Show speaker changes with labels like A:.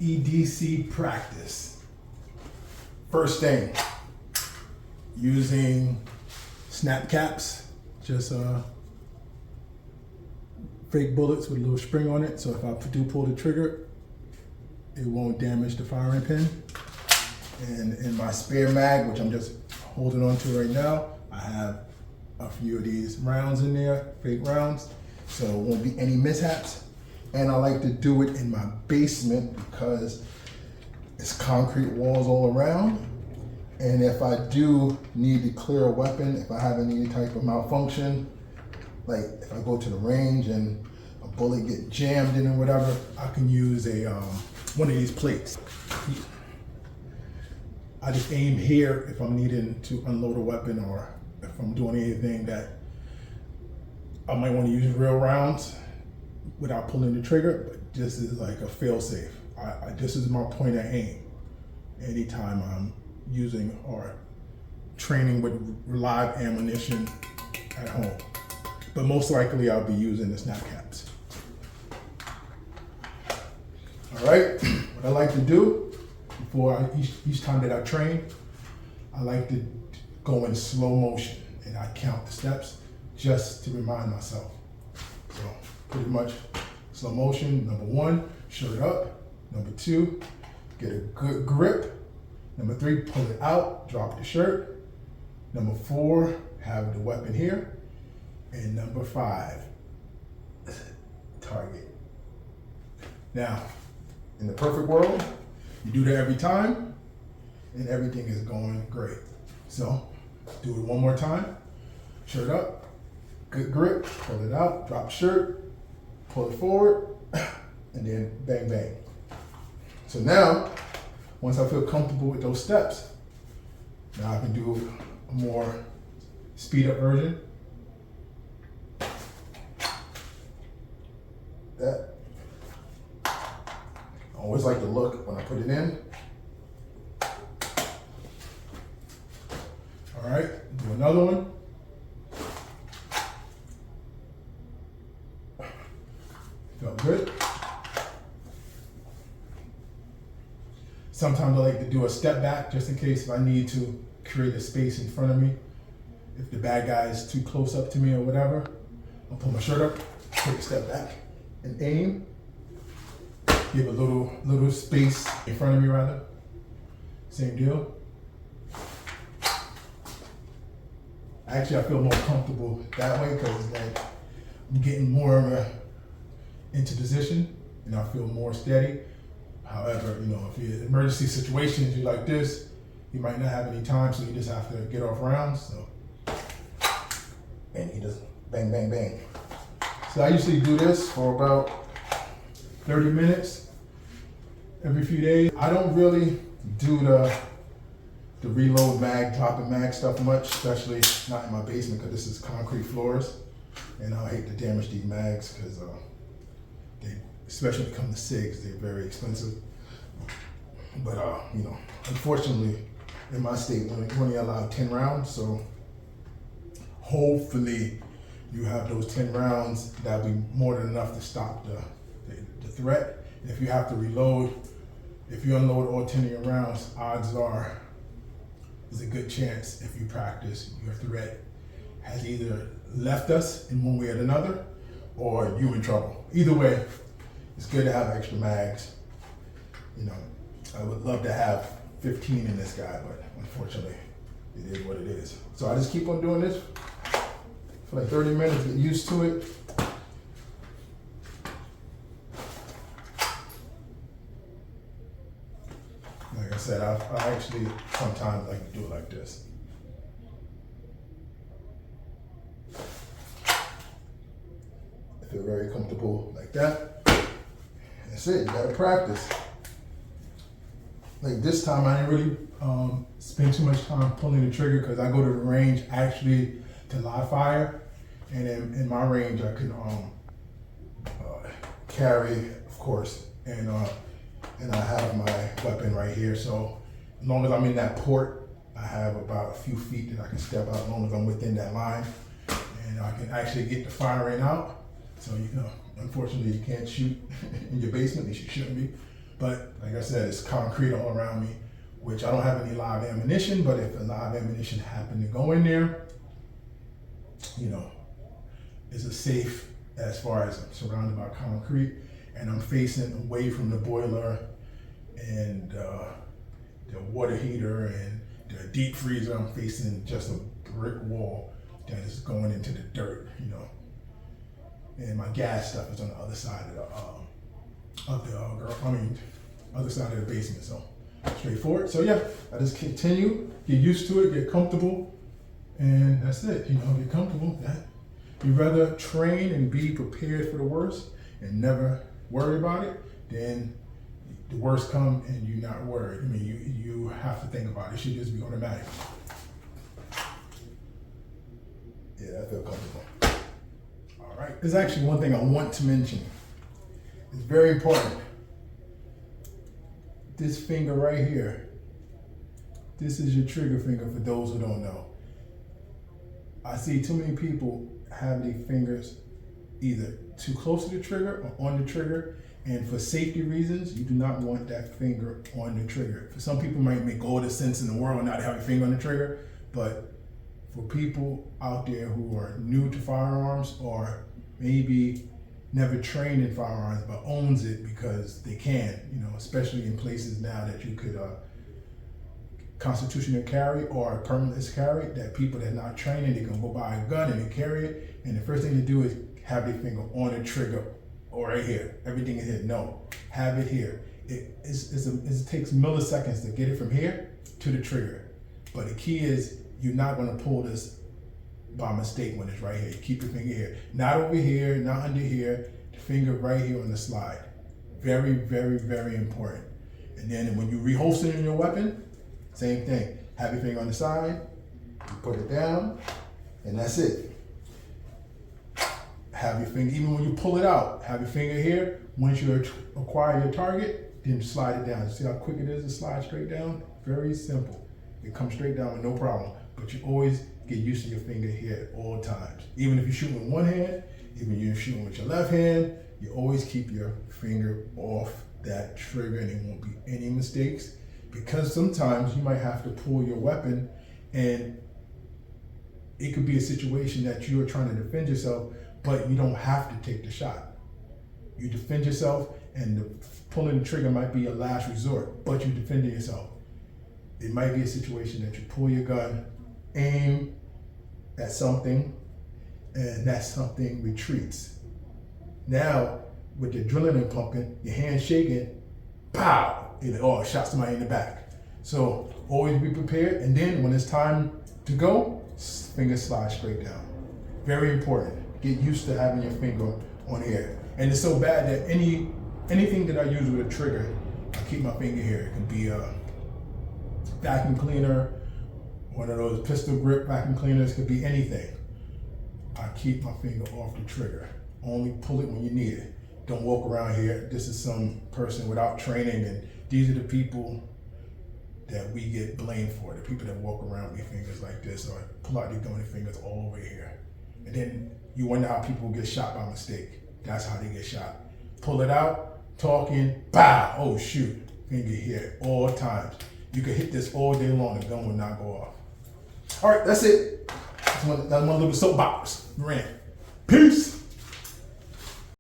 A: EDC practice. First thing, using snap caps, just fake bullets with a little spring on it, so if I do pull the trigger, it won't damage the firing pin. And in my spare mag, which I'm just holding on to right now, I have a few of these rounds in there, fake rounds, so it won't be any mishaps. And I like to do it in my basement because it's concrete walls all around. And if I do need to clear a weapon, if I have any type of malfunction, like if I go to the range and a bullet get jammed in or whatever, I can use a one of these plates. I just aim here if I'm needing to unload a weapon, or if I'm doing anything that I might want to use real rounds without pulling the trigger, but this is like a fail-safe. This is my point of aim anytime I'm using or training with live ammunition at home. But most likely I'll be using the snap caps. All right, what I like to do before each time that I train, I like to go in slow motion and I count the steps just to remind myself. So pretty much slow motion. Number 1, shirt up. Number 2, get a good grip. Number 3, pull it out, drop the shirt. Number 4, have the weapon here. And number 5, target. Now, in the perfect world, you do that every time and everything is going great. So do it one more time. Shirt up, good grip, pull it out, drop shirt, pull it forward, and then bang, bang. So now, once I feel comfortable with those steps, now I can do a more speed up version. That. I always like to look when I put it in. All right, do another one. Felt good. Sometimes I like to do a step back just in case if I need to create a space in front of me. If the bad guy is too close up to me or whatever, I'll pull my shirt up, take a step back, and aim. Give a little space in front of me rather. Same deal. Actually, I feel more comfortable that way because like I'm getting more into position and I feel more steady. However, you know, if you're in emergency situations, you're like this, you might not have any time, so you just have to get off rounds. So, and you just bang, bang, bang. So I usually do this for about 30 minutes every few days. I don't really do the reload mag, dropping mag stuff much, especially not in my basement because this is concrete floors. And I hate to damage these mags because they, especially when it comes to SIGs, they're very expensive. But you know, unfortunately in my state, we're only allowed 10 rounds. So hopefully you have those 10 rounds, that'll be more than enough to stop the threat. And if you have to reload, if you unload all 10 of your rounds, odds are there's a good chance if you practice, your threat has either left us in one way or another, or you in trouble. Either way, it's good to have extra mags. You know, I would love to have 15 in this guy, but unfortunately, it is what it is. So I just keep on doing this for like 30 minutes, get used to it. Like I said, I actually sometimes like to do it like this. I feel very comfortable like that. That's it, you gotta practice. Like this time I didn't really spend too much time pulling the trigger because I go to the range actually to live fire. And in my range I can carry, of course, and I have my weapon right here. So as long as I'm in that port, I have about a few feet that I can step out as long as I'm within that line. And I can actually get the firing out. So, you know, unfortunately you can't shoot in your basement, at least you shouldn't be. But like I said, it's concrete all around me, which I don't have any live ammunition, but if a live ammunition happened to go in there, you know, it's a safe as far as I'm surrounded by concrete and I'm facing away from the boiler and the water heater and the deep freezer. I'm facing just a brick wall that is going into the dirt, you know. And my gas stuff is on the other side of the other side of the basement. So straightforward. So yeah, I just continue, get used to it, get comfortable, and that's it. You know, get comfortable. You'd rather train and be prepared for the worst and never worry about it than the worst come and you're not worried. I mean, you have to think about it. It should just be automatic. Yeah, I feel comfortable. All right. There's actually one thing I want to mention. It's very important. This finger right here, this is your trigger finger for those who don't know. I see too many people have their fingers either too close to the trigger or on the trigger, and for safety reasons, you do not want that finger on the trigger. For some people, it might make all the sense in the world not to have your finger on the trigger, but for people out there who are new to firearms or maybe never trained in firearms but owns it because they can, you know, especially in places now that you could constitutional carry or permitless carry, that people that are not trained, they can go buy a gun and they carry it, and the first thing to do is have their finger on the trigger or right here. Everything is here. No, have it here. It takes milliseconds to get it from here to the trigger. But the key is you're not going to pull this by mistake when it's right here. You keep your finger here. Not over here, not under here. The finger right here on the slide. Very, very, very important. And then when you reholster it in your weapon, same thing. Have your finger on the side, you put it down, and that's it. Have your finger, even when you pull it out, have your finger here. Once you acquire your target, then slide it down. See how quick it is to slide straight down? Very simple. It comes straight down with no problem. But you always get used to your finger here at all times. Even if you're shooting with one hand, even if you're shooting with your left hand, you always keep your finger off that trigger and there won't be any mistakes. Because sometimes you might have to pull your weapon and it could be a situation that you are trying to defend yourself, but you don't have to take the shot. You defend yourself and pulling the trigger might be a last resort, but you're defending yourself. It might be a situation that you pull your gun, aim at something, and that something retreats. Now, with the adrenaline pumping, your hand shaking, pow! It shot somebody in the back. So always be prepared, and then when it's time to go, finger slide straight down. Very important. Get used to having your finger on here. And it's so bad that anything that I use with a trigger, I keep my finger here. It can be a vacuum cleaner, one of those pistol grip vacuum cleaners, could be anything. I keep my finger off the trigger. Only pull it when you need it. Don't walk around here. This is some person without training, and these are the people that we get blamed for. The people that walk around with their fingers like this or pull out their gummy fingers all over here. And then you wonder how people get shot by mistake. That's how they get shot. Pull it out, talking, pow, oh shoot, finger here, all times. You can hit this all day long, the gun will not go off. All right, that's it. That's one little soapbox rant. Peace.